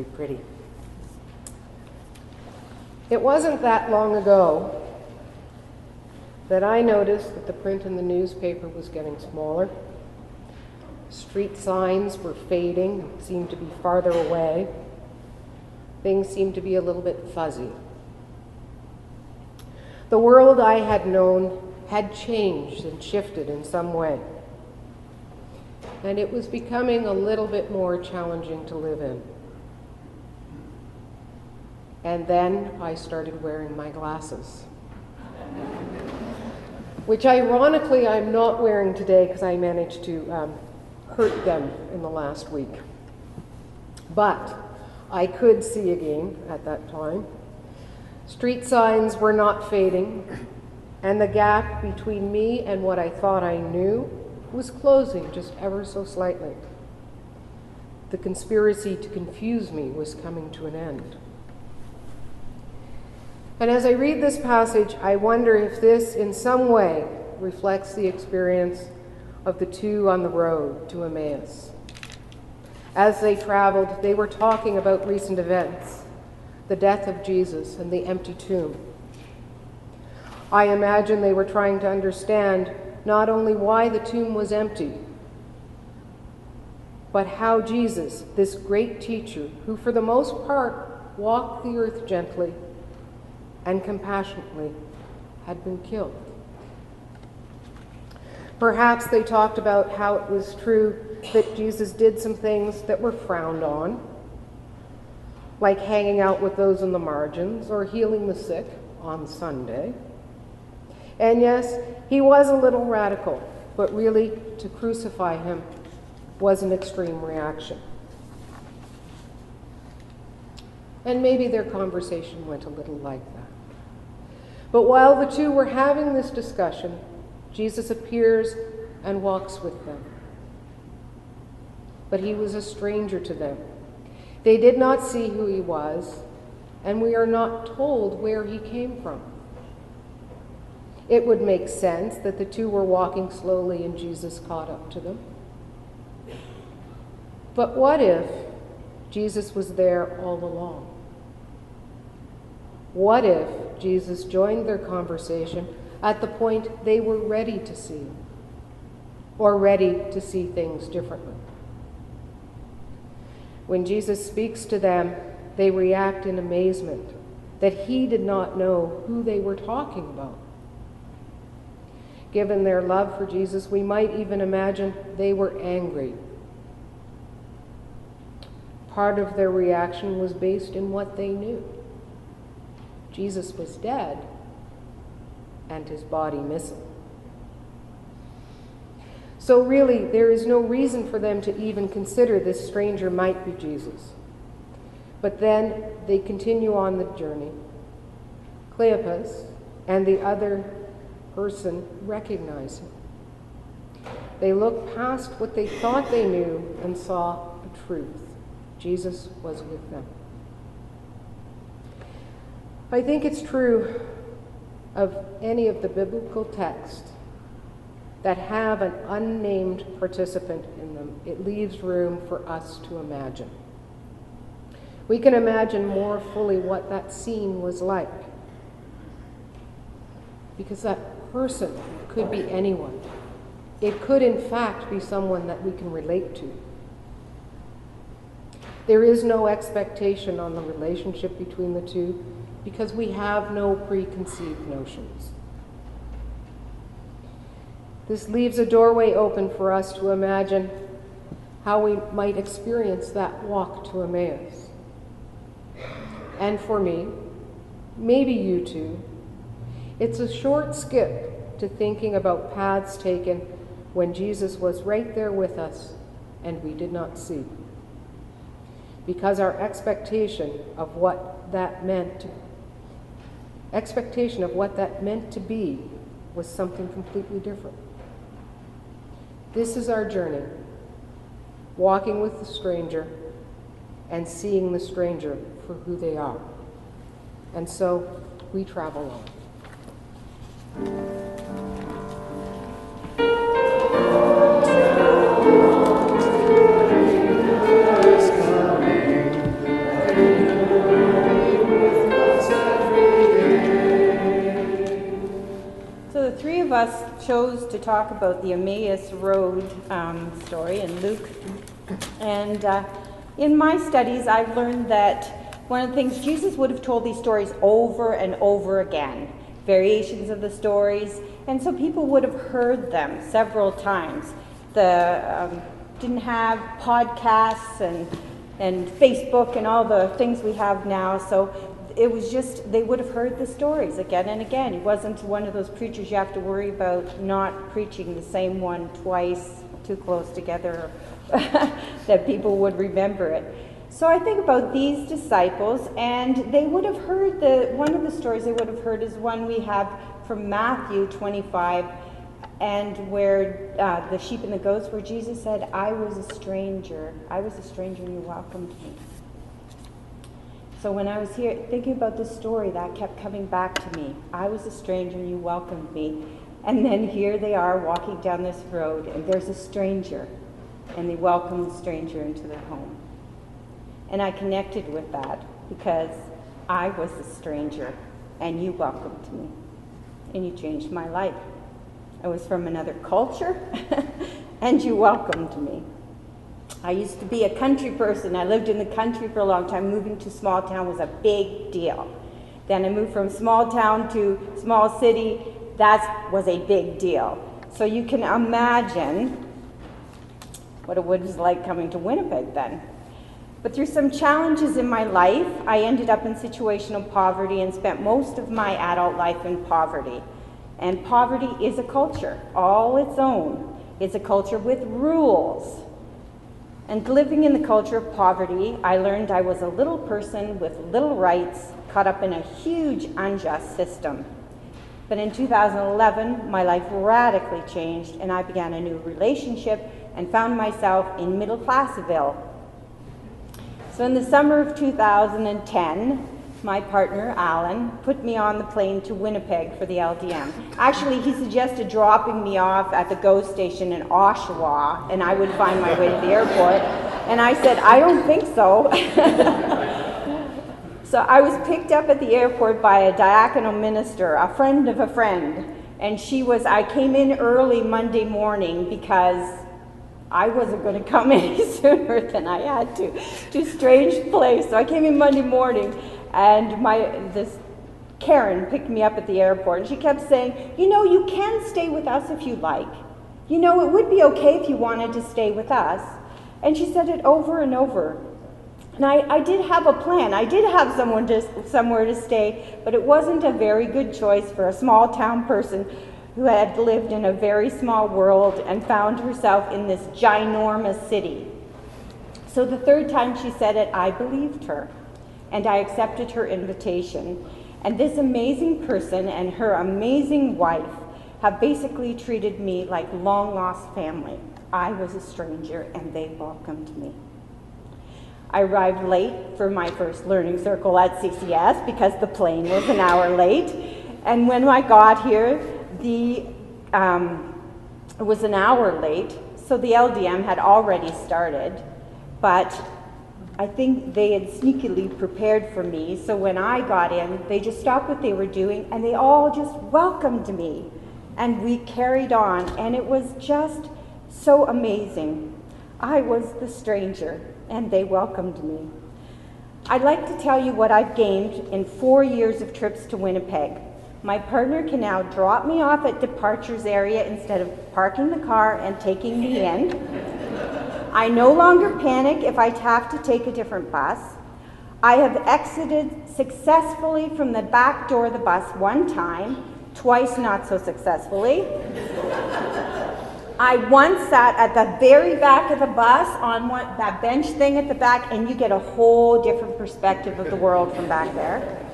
very pretty. It wasn't that long ago that I noticed that the print in the newspaper was getting smaller. Street signs were fading, seemed to be farther away. Things seemed to be a little bit fuzzy. The world I had known had changed and shifted in some way, and it was becoming a little bit more challenging to live in. And then I started wearing my glasses, which ironically I'm not wearing today because I managed to hurt them in the last week. But I could see again at that time. Street signs were not fading, and the gap between me and what I thought I knew was closing just ever so slightly. The conspiracy to confuse me was coming to an end. And as I read this passage, I wonder if this in some way reflects the experience of the two on the road to Emmaus. As they traveled, they were talking about recent events, the death of Jesus and the empty tomb. I imagine they were trying to understand not only why the tomb was empty, but how Jesus, this great teacher, who for the most part walked the earth gently and compassionately, had been killed. Perhaps they talked about how it was true that Jesus did some things that were frowned on, like hanging out with those in the margins or healing the sick on Sunday. And yes, he was a little radical, but really to crucify him was an extreme reaction. And maybe their conversation went a little like that. But while the two were having this discussion, Jesus appears and walks with them. But he was a stranger to them. They did not see who he was, and we are not told where he came from. It would make sense that the two were walking slowly and Jesus caught up to them. But what if Jesus was there all along? What if Jesus joined their conversation at the point they were ready to see him, or ready to see things differently? When Jesus speaks to them, they react in amazement that he did not know who they were talking about. Given their love for Jesus, we might even imagine they were angry. Part of their reaction was based in what they knew. Jesus was dead and his body missing. So really, there is no reason for them to even consider this stranger might be Jesus. But then they continue on the journey. Cleopas and the other person recognize him. They look past what they thought they knew and saw the truth. Jesus was with them. I think it's true of any of the biblical texts that have an unnamed participant in them. It leaves room for us to imagine. We can imagine more fully what that scene was like, because that person could be anyone. It could, in fact, be someone that we can relate to. There is no expectation on the relationship between the two because we have no preconceived notions. This leaves a doorway open for us to imagine how we might experience that walk to Emmaus. And for me, maybe you too, it's a short skip to thinking about paths taken when Jesus was right there with us and we did not see. Because our expectation of what that meant to be was something completely different. This is our journey, walking with the stranger and seeing the stranger for who they are. And so we travel on. us chose to talk about the Emmaus Road story in Luke. And in my studies, I've learned that one of the things, Jesus would have told these stories over and over again, variations of the stories, and so people would have heard them several times. Didn't have podcasts and Facebook and all the things we have now, so it was just, they would have heard the stories again and again. He wasn't one of those preachers you have to worry about not preaching the same one twice, too close together, that people would remember it. So I think about these disciples, and they would have heard one of the stories they would have heard is one we have from Matthew 25, and where the sheep and the goats, where Jesus said, I was a stranger and you welcomed me. So when I was here thinking about this story, that kept coming back to me. I was a stranger and you welcomed me. And then here they are walking down this road, and there's a stranger, and they welcome the stranger into their home. And I connected with that because I was a stranger and you welcomed me and you changed my life. I was from another culture and you welcomed me. I used to be a country person. I lived in the country for a long time. Moving to small town was a big deal. Then I moved from small town to small city. That was a big deal. So you can imagine what it was like coming to Winnipeg then. But through some challenges in my life, I ended up in situational poverty and spent most of my adult life in poverty. And poverty is a culture, all its own. It's a culture with rules. And living in the culture of poverty, I learned I was a little person with little rights, caught up in a huge unjust system. But in 2011, my life radically changed, and I began a new relationship and found myself in middle-classville. So in the summer of 2010, my partner, Alan, put me on the plane to Winnipeg for the LDM. Actually, he suggested dropping me off at the GO station in Oshawa, and I would find my way to the airport. And I said, I don't think so. So I was picked up at the airport by a diaconal minister, a friend of a friend. And I came in early Monday morning because I wasn't going to come any sooner than I had to a strange place. So I came in Monday morning, and this Karen picked me up at the airport, and she kept saying, you can stay with us if you like. It would be okay if you wanted to stay with us. And she said it over and over. And I did have a plan. I did have somewhere to stay, but it wasn't a very good choice for a small town person who had lived in a very small world and found herself in this ginormous city. So the third time she said it, I believed her, and I accepted her invitation. And this amazing person and her amazing wife have basically treated me like long-lost family. I was a stranger, and they welcomed me. I arrived late for my first learning circle at CCS because the plane was an hour late. And when I got here, it was an hour late, so the LDM had already started, but I think they had sneakily prepared for me, so when I got in, they just stopped what they were doing, and they all just welcomed me, and we carried on, and it was just so amazing. I was the stranger, and they welcomed me. I'd like to tell you what I've gained in 4 years of trips to Winnipeg. My partner can now drop me off at departures area instead of parking the car and taking me in. I no longer panic if I have to take a different bus. I have exited successfully from the back door of the bus one time, twice not so successfully. I once sat at the very back of the bus on that bench thing at the back, and you get a whole different perspective of the world from back there.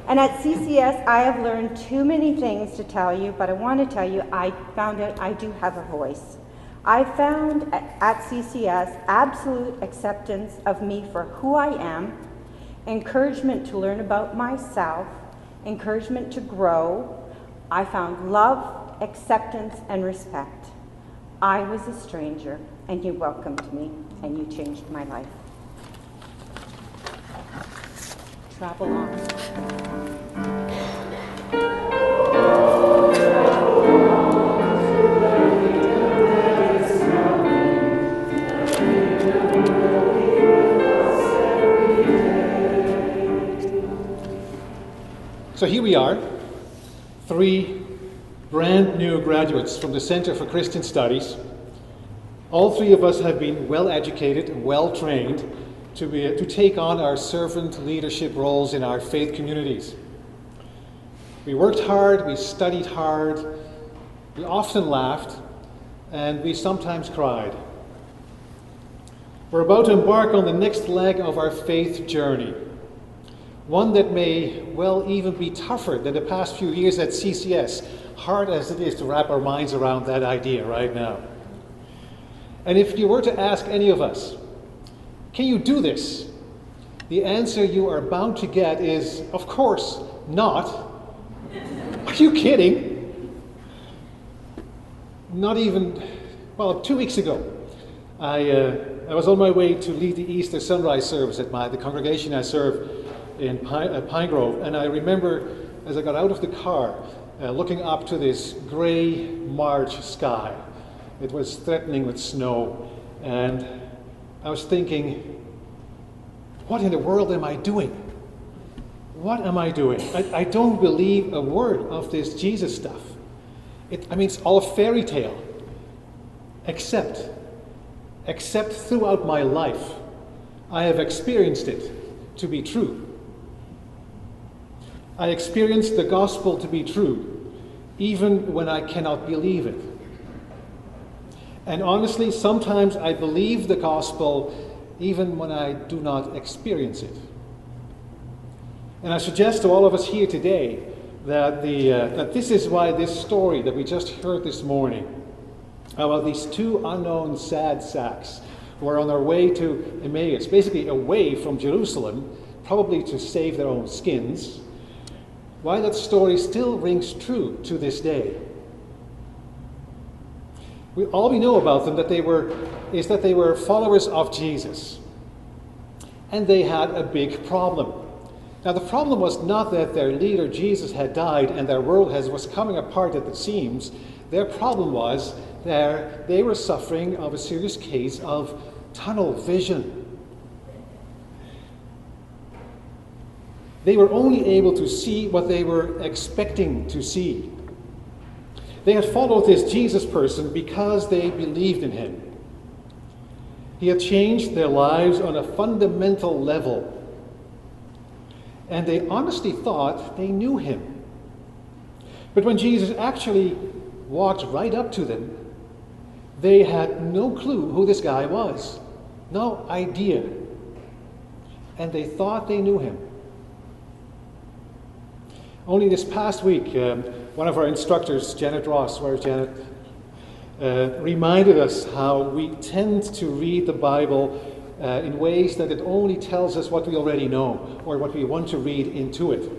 And at CCS, I have learned too many things to tell you, but I want to tell you, I found out I do have a voice. I found at CCS absolute acceptance of me for who I am, encouragement to learn about myself, encouragement to grow. I found love, acceptance, and respect. I was a stranger, and you welcomed me, and you changed my life. Travel on. So here we are, 3 brand new graduates from the Center for Christian Studies. All 3 of us have been well educated and well trained to take on our servant leadership roles in our faith communities. We worked hard, we studied hard, we often laughed, and we sometimes cried. We're about to embark on the next leg of our faith journey, one that may well even be tougher than the past few years at CCS, hard as it is to wrap our minds around that idea right now. And if you were to ask any of us, can you do this? The answer you are bound to get is, of course not. Are you kidding? Not even, well, 2 weeks ago, I was on my way to lead the Easter sunrise service at the congregation I serve in Pine Grove, and I remember as I got out of the car, looking up to this grey March sky. It was threatening with snow, and I was thinking, what in the world am I doing? What am I doing? I don't believe a word of this Jesus stuff. It's all a fairy tale, except throughout my life, I have experienced it to be true. I experienced the gospel to be true, even when I cannot believe it. And honestly, sometimes I believe the gospel even when I do not experience it. And I suggest to all of us here today that this is why this story that we just heard this morning about these 2 unknown sad sacks who are on their way to Emmaus, basically away from Jerusalem, probably to save their own skins, why that story still rings true to this day. All we know about them is that they were followers of Jesus. And they had a big problem. Now the problem was not that their leader Jesus had died and their world was coming apart at the seams. Their problem was that they were suffering of a serious case of tunnel vision. They were only able to see what they were expecting to see. They had followed this Jesus person because they believed in him. He had changed their lives on a fundamental level. And they honestly thought they knew him. But when Jesus actually walked right up to them, they had no clue who this guy was. No idea. And they thought they knew him. Only this past week, one of our instructors, Janet Ross, where's Janet, reminded us how we tend to read the Bible in ways that it only tells us what we already know or what we want to read into it.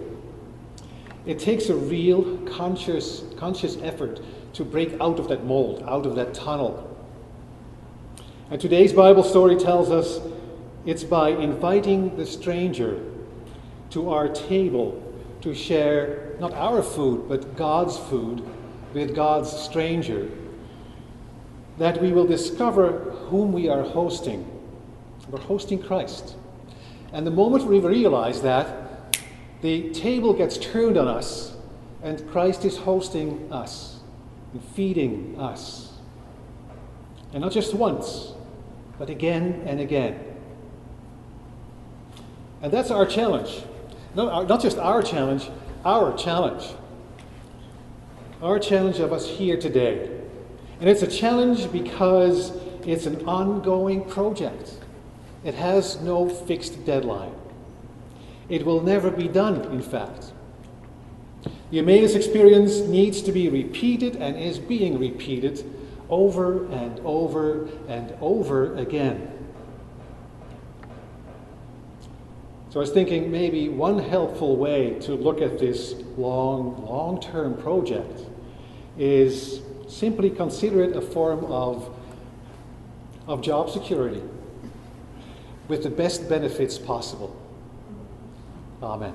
It takes a real conscious effort to break out of that mold, out of that tunnel. And today's Bible story tells us it's by inviting the stranger to our table to share not our food, but God's food with God's stranger, that we will discover whom we are hosting. We're hosting Christ. And the moment we realize that, the table gets turned on us, and Christ is hosting us and feeding us. And not just once, but again and again. And that's our challenge. Not just our challenge, our challenge. Our challenge of us here today. And it's a challenge because it's an ongoing project. It has no fixed deadline. It will never be done, in fact. The Emmaus experience needs to be repeated and is being repeated over and over and over again. So I was thinking maybe one helpful way to look at this long-term project is simply consider it a form of job security with the best benefits possible. Amen.